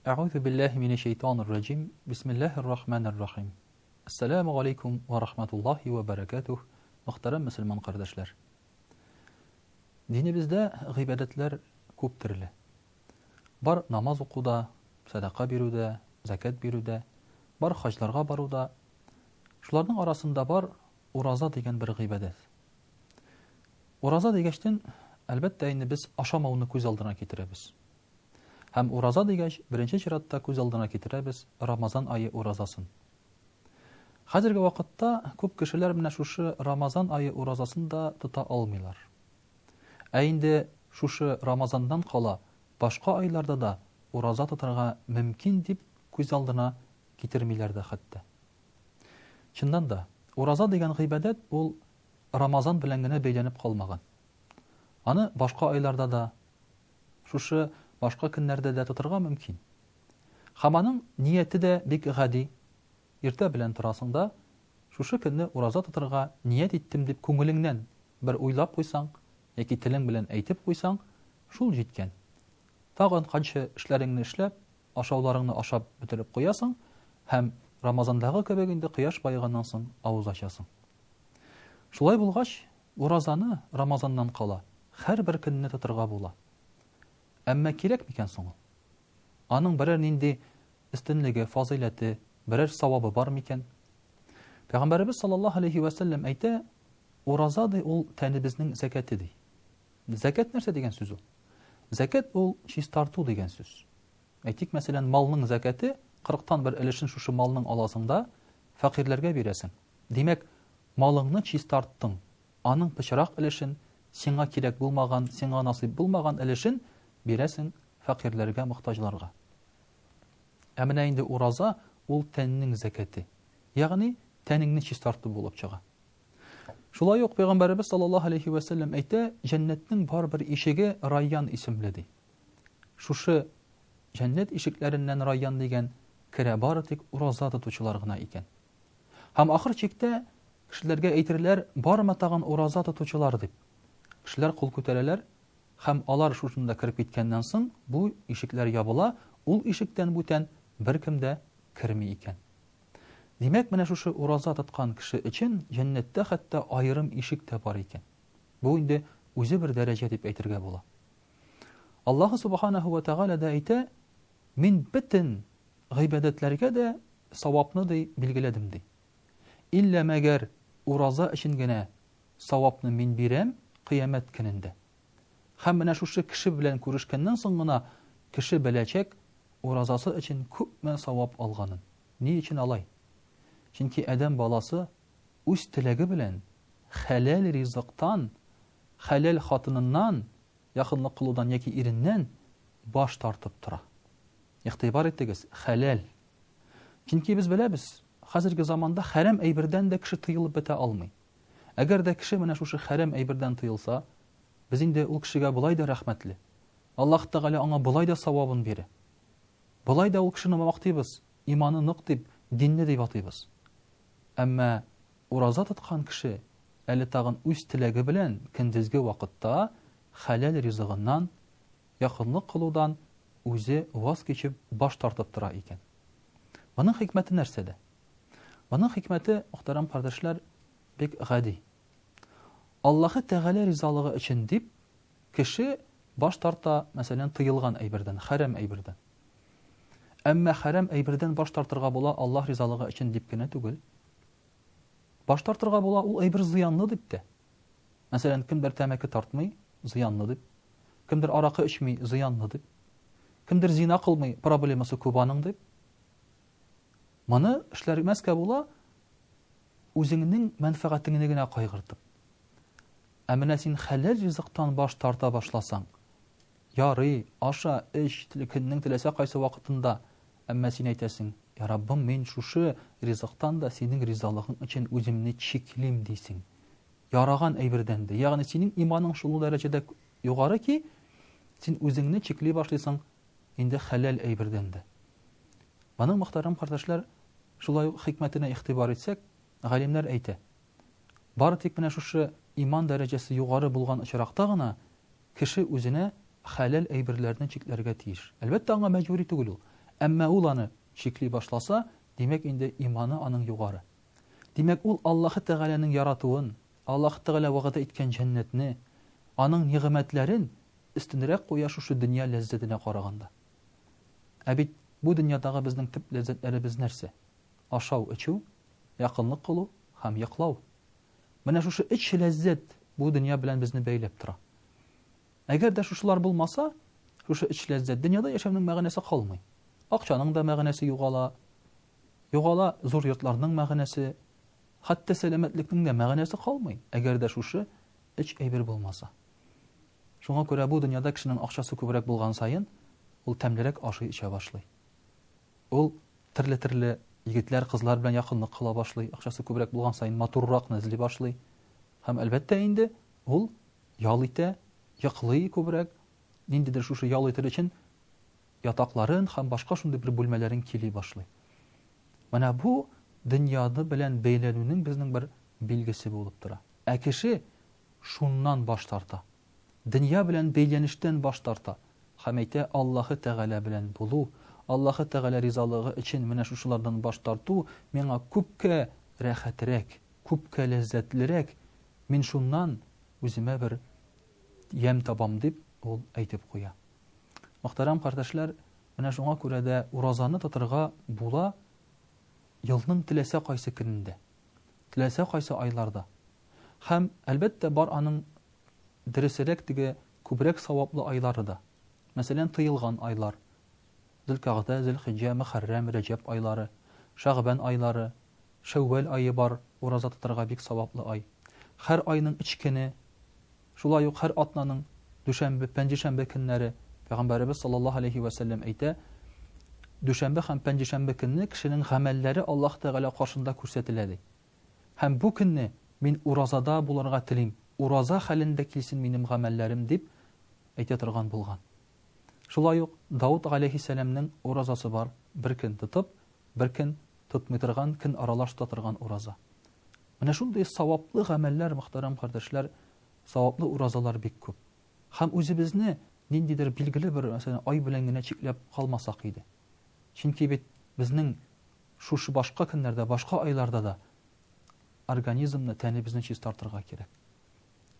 أعوذ بالله من الشيطان الرجيم بسم الله الرحمن الرحيم Assalamu alaikum wa rahmatullahi wa barakatuh. Muhtaram Müslüman kardeşler. Dinimizde gıybadetler көп türlü. Бар namaz okuda, sadaka birüde, zakat birüde, бар haclarga baruda. Şularның arasında бар uraza degen bir gıybadet. Uraza degeçten elbette indi biz aşamawını көз алдына китеребез. Һәм ураза дигәч, беренче чиратта күз алдына китерәбез Рамазан айы уразасын. Хәзерге вакытта күп кешеләр менә шушы Рамазан айы уразасын да тота алмыйлар. Ә инде шушы Рамазандан кала башка айларда да ураза тотарга мөмкин дип күз алдына китермиләр дә хәтта. Чыннан да, ураза дигән гыйбадәт ул Рамазан белән генә бәйләнеп калмаган. Аны башка айларда да, шушы башка көннәрдә дә тотарга мөмкин. Һәм аның нияте дә бик гади. Иртә белән торасың да, шушы көнне ураза тотарга ният иттем дип күңелеңнән бер уйлап куйсаң, яки телең белән әйтеп куйсаң, шул җиткән. Тагын канча эшләреңне эшләп, ашауларыңны ашап бетереп куясың, һәм Рамазандагы кебек инде кояш байыганнан соң авыз ачасың. Шулай булгач, уразаны Рамазаннан кала һәрбер көнне тотарга була. Әмма кирәк микән соң ул? Аның берәр нинди өстенлеге, фазиләте, берәр савабы бар микән? Пәйгамбәрбез саллаллаһу алейхи ва саллям әйтә, ураза ди ул тәнебезнең закаты ди. Закат нәрсә дигән сүз ул? Закат ул чистарту дигән сүз. Әйтик, мәсәлән, малның закаты 40тан бер өлешен шушы малның аласыңда фәкыйрьләргә бирәсең. Димәк, малыңны чистарттың. Аның пычрак өлешен, сиңа кирәк булмаган, сиңа насыйп булмаган өлешен бирәсең фәкыйрьләргә, мохтаҗларга. Ә менә инде ураза ул тәннең закаты. Ягъни тәнеңне чистарту булып чыга. Шулай ук Пәйгамбәрбез саллаллаһу алейхи ва саллям әйтә, җәннәтнең бар бер ишеге Райян исемле ди. Шушы җәннәт ишекләреннән Райян дигән керә бары тик ураза тотучылар гына икән. Һәм ахыр чиктә кешеләргә әйтерләр, бармы тагын ураза тотучылар дип. Кешеләр кул күтәрәләр, һәм алар шушында кирип киткәннән соң бу ишекләр ябыла, ул ишектән бүтән беркем дә керми икән. Димәк, менә шушы ураза тоткан кеше өчен җәннәттә хәтта аерым ишек тә бар икән. Бу инде үзе бер дәрәҗә дип әйтергә була. Аллаһ субханаһу ва тааля да әйтә, мин бөтен гыйбадәтләргә дә савапны ди билгеләдем ди. Илля мәгәр ураза өчен генә савапны мин бирәм кыямәт көнендә. Һәм менә шушы кеше белән күрешкәннән соң гына кеше беләчәк уразасы өчен күпме савап алганын. Ни өчен алай? Чөнки адәм баласы үз теләге белән хәләл ризыктан, хәләл хатыныннан, якынлык кылудан яки иреннән баш тартып тора. Ихтибар итегез, хәләл. Чөнки без беләбез, хәзерге заманда хәрам әйбердән дә кеше тыелып бетә алмый. Әгәр дә кеше менә шушы хәрам әйбердән тыелса, без инде ул кешегә булай да рәхмәтле. Аллаһ Тәгалә аңа булай да савабын бирә. Булай да ул кешене мактыйбыз, иманы нык дип, динне дип атыйбыз. Әмма ураза тоткан кеше әле тагын үз теләге белән көндезге вакытта хәләл ризыгыннан, якынлык кылудан үзе ваз кечеп баш тартып тора икән. Моның хикмәте нәрсәдә? Моның хикмәте, мөхтәрәм кардәшләр, бик гади. Аллаһ Тәгалә ризалыгы өчен дип кеше баш тарта, мәсәлән, тыелган әйбердән, хәрам әйбердән. Әмма хәрам әйбердән баш тартырга була Аллаһ ризалыгы өчен дип кенә түгел. Баш тартырга була ул әйбер зыянлы дип тә. Мәсәлән, кемдер тәмәке тартмый, зыянлы дип. Кемдер аракы эчми, зыянлы дип. Кемдер зина кылмый, проблемасы күп аның дип. Моны эшләрмәскә була үзеңнең мәнфәгатеңне генә кайгыртып. Ә менә син хәләл ризыктан баш тарта башласаң, ярый, аша, эш, көннең теләсә кайсы вакытында, әмма син әйтәсең, я Раббым, мин шушы ризыктан да синең ризалыгың өчен үземне чиклим дисең. Яраган әйбердән дә, ягъни синең иманың шул дәрәҗәдә югары ки, син үзеңне чикли башлыйсың инде хәләл әйбердән дә. Моның мөхтәрәм кардәшләр, шулай хикмәтенә ихтибар итсәк, галимнәр әйтә. Бары тик менә шушы иман дәрәҗәсе югары булган очракта гына кеше үзенә хәләл әйберләрне чикләргә тиеш. Әлбәттә, аңа мәҗбүри түгел ул. Әмма ул аны шикли башласа, димәк инде иманы аның югары. Димәк ул Аллаһы Тәгаләнең яратуын, Аллаһы Тәгалә вәгъдә иткән җәннәтне, аның нигъмәтләрен өстенрәк куя шушы дөнья ләззәтенә караганда. Ә бит бу дөньядагы безнең төп ләззәтләребез нәрсә? Ашау, эчү, якынлык кылу һәм йоклау. Менә шушы өч ләззәт бу дөнья белән безне бәйләп тора. Әгәр дә шушылар булмаса, шушы өч ләззәт дөньяда яшәүнең мәгънәсе калмый. Акчаның да мәгънәсе югала, зур йортларның мәгънәсе, хәтта сәламәтлекнең дә мәгънәсе калмый, әгәр дә шушы өч әйбер булмаса. Шуңа күрә бу дөньяда кешенең акчасы күбрәк булган саен, ул тәмлерәк ашый эчә башлый. Ул төрле егетләр, кызлар белән якынлык кыла башлый, акчасы күбрәк булган саен матуррак эзли башлый. Һәм әлбәттә инде ул ял итә, йоклый күбрәк, ниндидер шушы ял итер өчен ятакларын һәм башка шундый бер бүлмәләрен кили башлый. Менә бу дөньяны белән бәйләнүнең безнең бер билгесе булып тора. Ә кеше шуннан баш тарта. Дөнья белән бәйләнештән баш тарта. Һәм әйтә, Аллаһы Тәгалә белән булу, Аллаһы Тәгалә ризалыгы өчен менә шушылардан баш тарту миңа күпкә рәхәтрәк, күпкә ләззәтлерәк. Мин шуннан үземә бер ям табам дип ул әйтеп куя. Мөхтәрәм кардәшләр, менә шуңа күрә дә уразаны тотырга була елның теләсә кайсы көнендә, теләсә кайсы айларда. Һәм әлбәттә бар аның дөресрәк теге күбрәк саваплы айлары да. Мәсәлән, тыелган айлар. Зилкагъда, Зилхиҗҗә, Мөхәррәм, Рәҗәб айлары, Шәгъбан айлары, Шәввәл айы бар, ураза тотырга бик саваплы ай. Һәр айның 3 көне, шулай ук һәр атнаның дүшәмбе, пәнҗешәмбе көннәре, Пәйгамбәрбез саллаллаһу алейхи ва саллям әйтә, дүшәмбе һәм пәнҗешәмбе көнне кешенең гамәлләре Аллаһ Тәгалә каршында күрсәтелә ди. Һәм бу көнне мин уразада булырга телим, ураза хәлендә килсен минем гамәлләрем дип әйтә торган булган. Шулай ук Дауд алейхиссәламның уразасы бар, бер көн тотып, бер көн тотмый торган, көн аралаш торган ураза. Менә шундый саваплы гамәлләр, мөхтәрәм кардәшләр, саваплы уразалар бик күп. Һәм үзебезне ниндидер билгеле бер, мәсәлән, ай белән генә чикләп калмасак иде. Чөнки бит безнең шушы башка көннәрдә, башка айларда да организмны, тәнебезне чистартырга кирәк.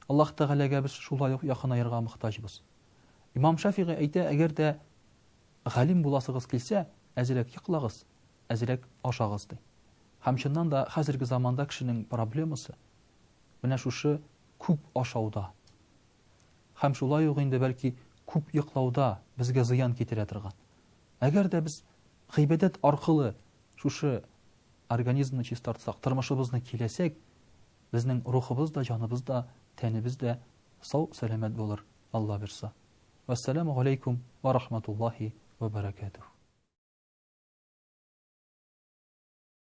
Аллаһ Тәгаләгә без шулай ук якынаерга мохтаҗбыз. Имам Шафиғи әйтә, әгәр дә галим буласыгыз килсә, әзрәк йоклагыз, әзрәк ашагыз ди. Һәм чыннан да хәзерге заманда кешенең проблемасы менә шушы күп ашауда. Һәм шулай ук инде бәлки күп йоклауда безгә зыян китерә торган. Әгәр дә без гыйбадәт аркылы шушы организмны чистартсак, тормышыбызны киләсәк, безнең рухыбыз да, җаныбыз да, тәнебез дә сау, сәламәт булыр, Алла бирса. Вассаламу алейкум ва рахматуллахи ва баракатуһ.